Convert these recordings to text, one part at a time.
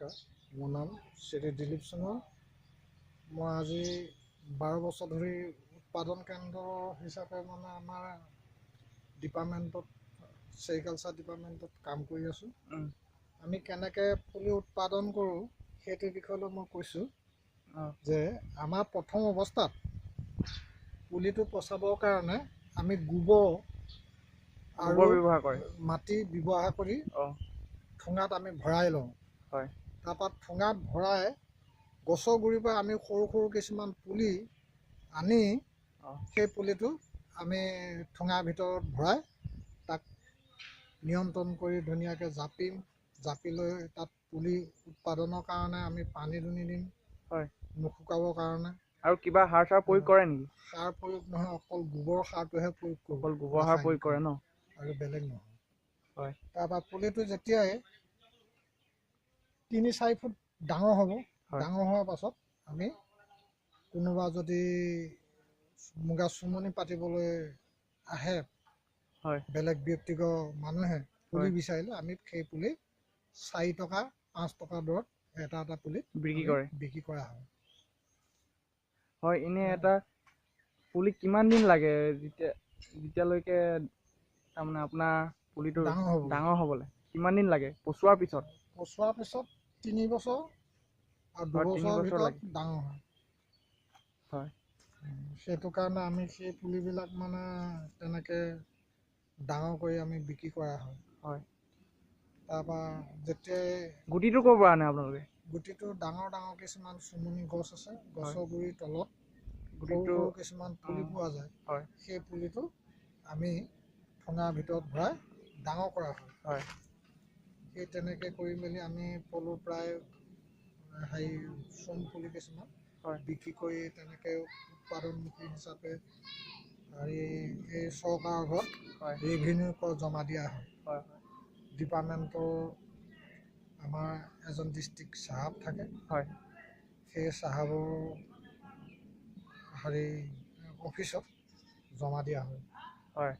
নমস্কাৰ, মোৰ নাম শ্ৰী দিলীপ সোণোৱাল। মই আজি 12 বছৰ ধৰি উৎপাদন কেন্দ্ৰ হিচাপে আমাৰ ডিপাৰ্টমেণ্টত ছেৰিকালচাৰ ডিপাৰ্টমেণ্টত কাম কৰি আছোঁ। আমি কেনেকৈ পুলি উৎপাদন কৰোঁ সেইটো বিষয়লৈ মই কৈছোঁ যে আমাৰ প্ৰথম অৱস্থাত পুলিটো পচাবৰ কাৰণে আমি গোবৰ আৰু ব্যৱহাৰ কৰে মাটি ব্যৱহাৰ কৰি ঠোঙাত আমি ভৰাই লওঁ। তাৰপৰা ঠোঙাত ভৰাই গছৰ গুৰিৰ পৰা আমি সৰু সৰু কিছুমান পুলি আনি সেই পুলিটো আমি ঠোঙাৰ ভিতৰত ভৰাই তাক নিয়ন্ত্ৰণ কৰি ধুনীয়াকৈ জাপি লৈ তাত পুলি উৎপাদনৰ কাৰণে আমি পানী দুনি দিম, নুশুকাবৰ কাৰণে। আৰু কিবা সাৰ চাৰ প্ৰয়োগ কৰে নেকি? সাৰ প্ৰয়োগ নহয়, অকল গোবৰ সাৰটোহে প্ৰয়োগ কৰোঁ। অকল গোবৰ সাৰ প্ৰয়োগ কৰে ন? আৰু বেলেগ নহয়। তাৰপৰা পুলিটো যেতিয়াই 3-4 ফুট ডাঙৰ হ'ব, ডাঙৰ হোৱাৰ পাছত আমি কোনোবা যদি মুগা চুমনি পাতিবলৈ আহে, বেলেগ ব্যক্তিগত মানুহে পুলি বিচাৰিলে আমি সেই পুলি 4 টকা 5 টকা দৰত এটা পুলি বিক্ৰী কৰা হয়। এনে এটা পুলি কিমান দিন লাগে যেতিয়ালৈকে তাৰমানে আপোনাৰ পুলিটো ডাঙৰ হ'বলৈ? কিমান দিন লাগে পচোৱাৰ পিছত? পচোৱাৰ পিছত 3 বছৰ আৰু 2 বছৰৰ ভিতৰত ডাঙৰ হয়। সেইটো কাৰণে আমি সেই পুলিবিলাক তেনেকৈ ডাঙৰ কৰি আমি বিক্ৰী কৰা হয়। তাৰপৰা যেতিয়াই গুটিটো ক'ৰ পৰা আনে আপোনালোকে? গুটিটো ডাঙৰ কিছুমান চুমনি গছ আছে, গছৰ গুৰিৰ তলত সৰু সৰু কিছুমান পুলি পোৱা যায়। সেই পুলিটো আমি ঠোঙাৰ ভিতৰত ভৰাই ডাঙৰ কৰা হয়। সেই তেনেকৈ কৰি মেলি আমি পলু প্ৰায় চোম পুলি কিছুমান বিক্ৰী কৰি তেনেকৈ উৎপাদনমুখী হিচাপে এই চৰকাৰৰ ঘৰত ৰেভিনিউ জমা দিয়া হয়। ডিপাৰ্টমেণ্টৰ আমাৰ এজন ডিষ্ট্ৰিক্ট চাহাব থাকে, সেই চাহাবৰ অফিচত জমা দিয়া হয়।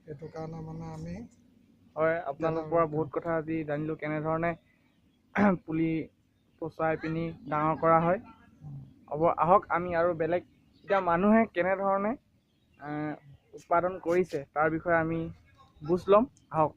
সেইটো কাৰণে আমি আপোনালোকৰ পৰা বহুত কথা আজি জানিলোঁ, কেনেধৰণে পুলি পচাই পিনি ডাঙৰ কৰা হয়। আহক আমি আৰু বেলেগ এতিয়া মানুহে কেনেধৰণে উৎপাদন কৰিছে তাৰ বিষয়ে আমি বুজ ল'ম। আহক।